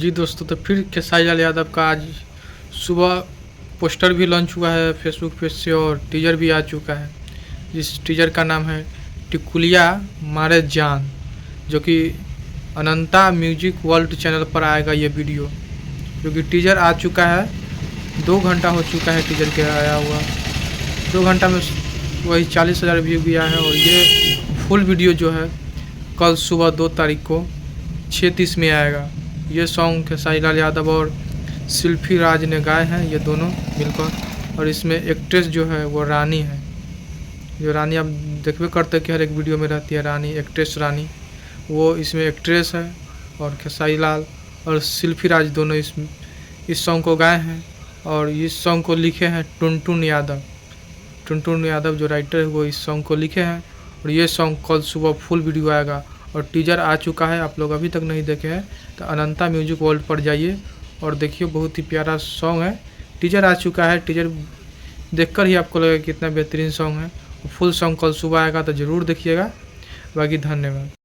जी दोस्तों, तो फिर खेसारी लाल यादव का आज सुबह पोस्टर भी लॉन्च हुआ है फेसबुक पेज से और टीजर भी आ चुका है। इस टीजर का नाम है टिकुलिया मारे जान, जो कि अनंता म्यूजिक वर्ल्ड चैनल पर आएगा ये वीडियो। जो कि टीजर आ चुका है, 2 घंटा हो चुका है टीजर के आया हुआ। 2 घंटा में वही 40,000 व्यू भी आया है। और ये फुल वीडियो जो है कल सुबह 2 तारीख को 6:30 में आएगा। ये सॉन्ग खेसारी लाल यादव और शिल्पी राज ने गाए हैं, ये दोनों मिलकर। और इसमें एक्ट्रेस जो है वो रानी है। जो रानी आप देखबे करते कि हर एक वीडियो में रहती है रानी, एक्ट्रेस रानी, वो इसमें एक्ट्रेस है। और खेसारी लाल और शिल्पी राज दोनों इस सॉन्ग को गाए हैं। और इस सॉन्ग को लिखे हैं टुनटुन यादव। टुनटुन यादव जो राइटर है वो इस सॉन्ग को लिखे हैं। और ये सॉन्ग कल सुबह फुल वीडियो आएगा और टीजर आ चुका है। आप लोग अभी तक नहीं देखे हैं तो अनंता म्यूजिक वर्ल्ड पर जाइए और देखिए, बहुत ही प्यारा सॉन्ग है। टीजर आ चुका है, टीजर देखकर ही आपको लगेगा कितना बेहतरीन सॉन्ग है। फुल सॉन्ग कल सुबह आएगा तो ज़रूर देखिएगा। बाकी धन्यवाद।